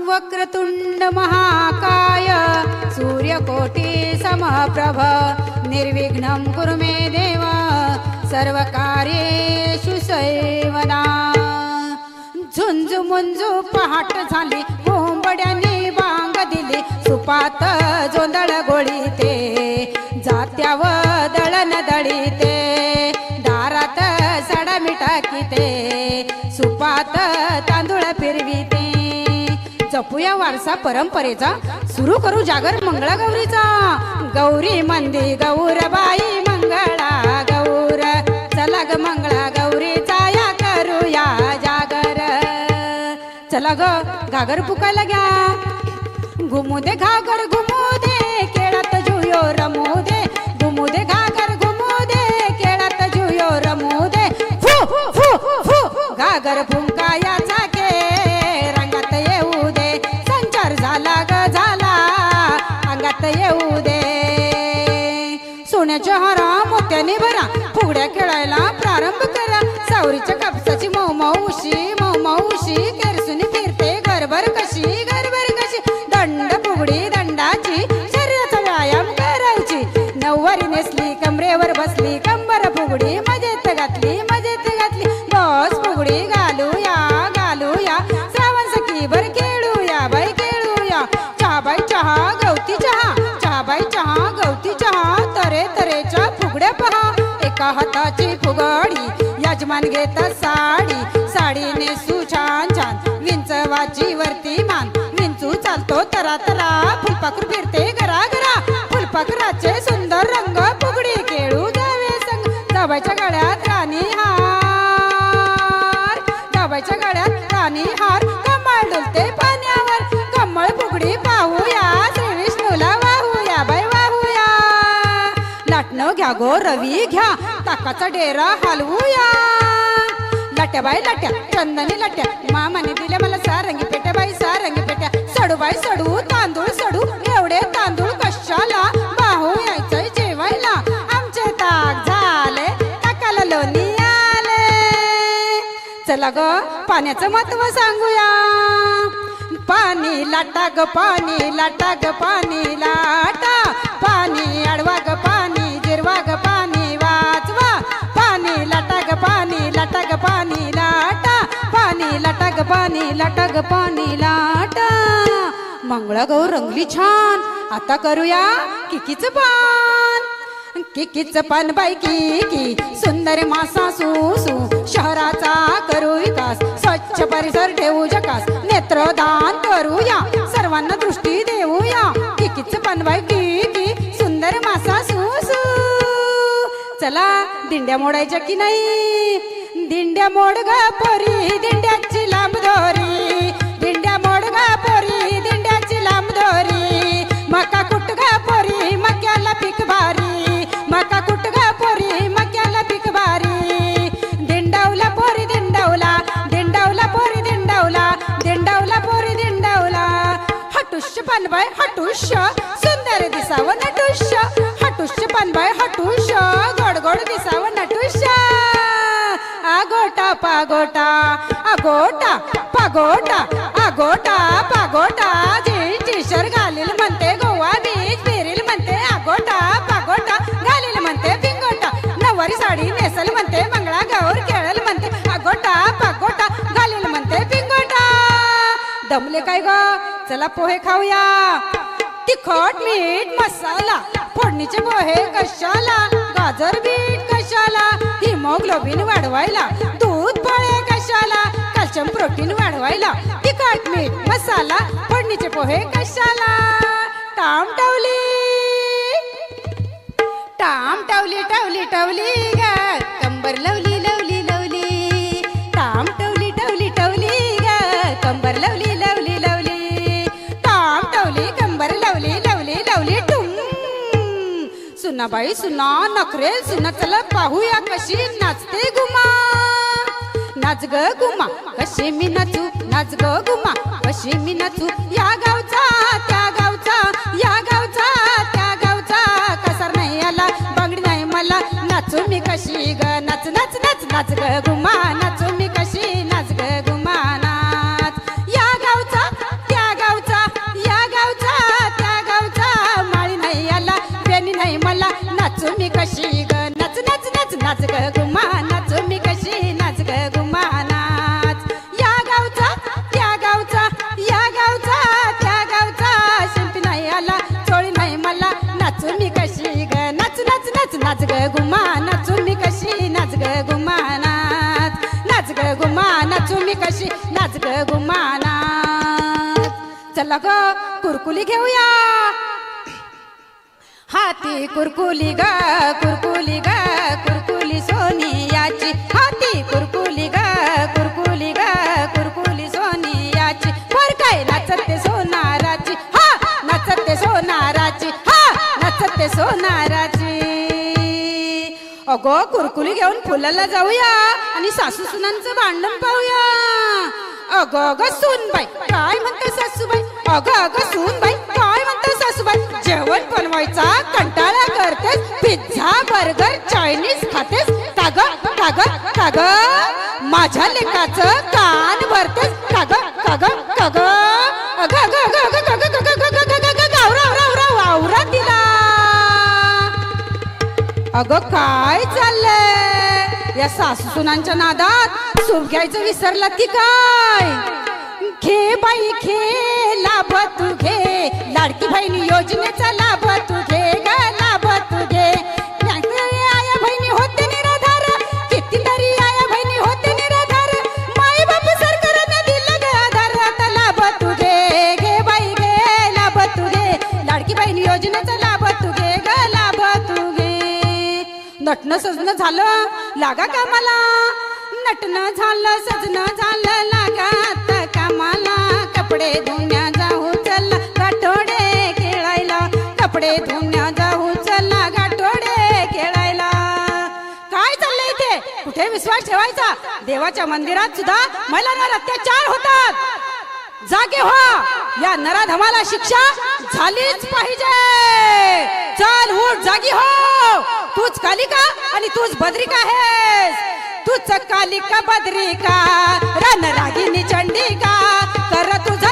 वक्रतुंड महाकाय सूर्यकोटी समप्रभ निर्विघ्नं कुरु मे देव सर्वकार्येषु सर्वदा। झुंजू मुंजू पहाट झाली कोंबड्यांनी बांग दिली सुपात जोंधळ गोळीते जात्याव दळण दळीते दारात सडा मिठाकीते सुपात तांदूळ फिरविते। जपूया वारसा परंपरेचा सुरू करू जागर मंगळागौरीचा गौरी मंदी गौरबाई मंगळा गौर चला ग मंगळा गौरीचा या करूया जागर चला ग घागर फुकायला घ्या घुमू दे घागर घुमू दे केळात जुयो रमू दे घुमू दे घागर घुमू दे केळात जुयो रमू दे फू फू फू घागर फुंकायाचा के रंगात येऊ दे संचार झाला ग झाला अंगात येऊ दे। सोन्याच्या हारा मोत्याने भरा फुगड्या खेळायला प्रारंभ करा सावरीच्या कापसाची मऊ माऊशी केरसुनी फिरते गरभर कशी दंड फुगडी दंडाची शरीराचा व्यायाम करायची नऊवारी नेसली कमरेवर बसली कंबर फुगडी मजेत घातली बस फुगडी घालूया श्रावण सखी भर खेळूया बाई खेळूया चहा बाई चहा गवती चहा तरे तरेच्या फुगड्या पहा एका हाताची फुगडी यजमान घेतात साडी नेसू छान विंचवाची वरती मान विंचू चालतो तरा फुलपाखरू फिरते घरा फुलपाखराचे सुंदर रंग फुगडी खेळू जावे संग जावायच्या गळ्यात राणी हार कमळ डुलते पाण्यावर कमळ फुगडी पाहूया श्री विष्णूला वाहूया बाई वाहूया लाटणं घ्या गो रवी घ्या ताकाचा डेरा हलवूया लाट्या बाई लाट्या चंदनी लाट्या मामाने दिल्या मला सारंगी पेट्या बाई सारंगी पेट्या सडू बाई सडू तांदूळ सडू एवढे तांदूळ कशाला बाहू यायचंय जेवायला आमचे ताक झाले ताकाला लोणी आले चला ग पाण्याचं महत्व सांगूया पाणी लाटा ग पाणी लाटा पाणी अडवा ग पाणी जिरवा ग पाणी वाचवा पाणी लाटा ग पाणी लाटा पाणी लाटा मंगळागौर रंगली छान आता करूया किकीचं पान बाई की सुंदर मासा सू शहराचा करू विकास स्वच्छ परिसर ठेवू जकास नेत्रदान करूया सर्वांना दृष्टी देऊया किकीचं पान बाई की सुंदर मासा सू चला दिंड्या मोडायच्या की नाही दिंड्या मोड ग पोरी दिंड्याची लांब दोरी दिंड्या मोड ग पोरी दिंड्याची लांब दोरी मका कुट ग पोरी मक्याला पीक भारी मका कुट ग पोरी मक्याला पीक भारी दिंडावला पोरी दिंडावला पोरी दिंडावला हटुष्य पानबाई हटुष्य सुंदर दिसावं नटुष्य हटुष्य पानबाई हटुष्य गोड दिसावं नटुष्य आगोटा पागोटा पागोटा टी-शर्ट घालील म्हणते गोवा बीच फिरील म्हणते आगोटा पागोटा घालील म्हणते पिंगोटा नववारी साडी नेसल म्हणते मंगळागौर खेळल म्हणते आगोटा पागोटा घालील म्हणते पिंगोटा दमले काय ग चला पोहे खाऊया तिखट मीठ मसाला फोडणीचे पोहे कशाला गाजर बीट कशाला हिमोग्लोबिन वाढवायला दूध फळे कशाला कॅल्शियम प्रोटीन वाढवायला तिखट मीठ मसाला फोडणीचे पोहे कशाला टाम टावली ग कंबर लवली टाम टावली ग कंबर लवली टाम टावली कंबर लवली टुम सुनाबाई सुना नखरे सुना चला पाहूया कशी नाचते गुमा नाच ग गुमा कशी मी नाचू नाच ग गुमा कशी मी नाचू या गावचा त्या गावचा कसर नाही आला बांगडी नाही मला नाचू मी कशी ग नाच नाच नाच नाच ग गुमा नाचू मी कशी नाच ग गुमा नाच या गावचा त्या चला ग कुरकुली घेऊया. हाती कुरकुली ग कुरकुली ग कुरकुली सोनियाची. हाती कुरकुली ग कुरकुली ग कुरकुली सोनियाची. वर काय नाचते सोनाराची. हा नाचते सोनाराची. हा नाचते सोनाराची. अगो कुरकुली घेऊन फुलाला जाऊया आणि सासू सुनांचं भांडण पाहूया. अगं अगं सूनबाई काय म्हणते सासूबाई. अगं अगं सूनबाई काय म्हणते सासूबाई. जेवण बनवायचा कंटाळा करतेस. पिझ्झा बर्गर चायनीज खातेस. काग काग काग माझ्या लेकाचं कान भरतेस. काग काग काग अगं अगं अगं अगं वावरा दिला. अगं काय चाललंय या सासू सुनांच्या नादात. सूप घ्यायचं विसरलात की काय. घे बाई घे लाभ तू घे. लाडकी बहिणी योजनेचा लाभ तू घे ग लाभ तू घे. आया बहिणी होते निराधार. कितीतरी आया बहिणी होते निराधार. माई बाप सरकारने दिलं ग आधार. आता लाभ तू घे. घे बाई घे लाभ तू घे. लाडकी बहिणी योजनेचा लाभ तू घे ग लाभ तू घे. नटणं सजणं झालं लागा कामाला. नटणं झालं सजणं झालं लागा आता कामाला. कपडे धुण्या जाऊ चला गाठोडे खेळायला. कपडे धुण्या जाऊ चला गाठोडे खेळायला. काय चाललंय इथे. कुठे विश्वास ठेवायचा. देवाच्या मंदिरात सुद्धा महिलांवर अत्याचार होतात. जागे व्हा. या नराधमाला शिक्षा झालीच पाहिजे. चल उठ जागी हो. तूच कालिका आणि तूच बद्रिका आहेस. तूच कालिका बद्रिका रणरागिनी चंडिका. कर तुझा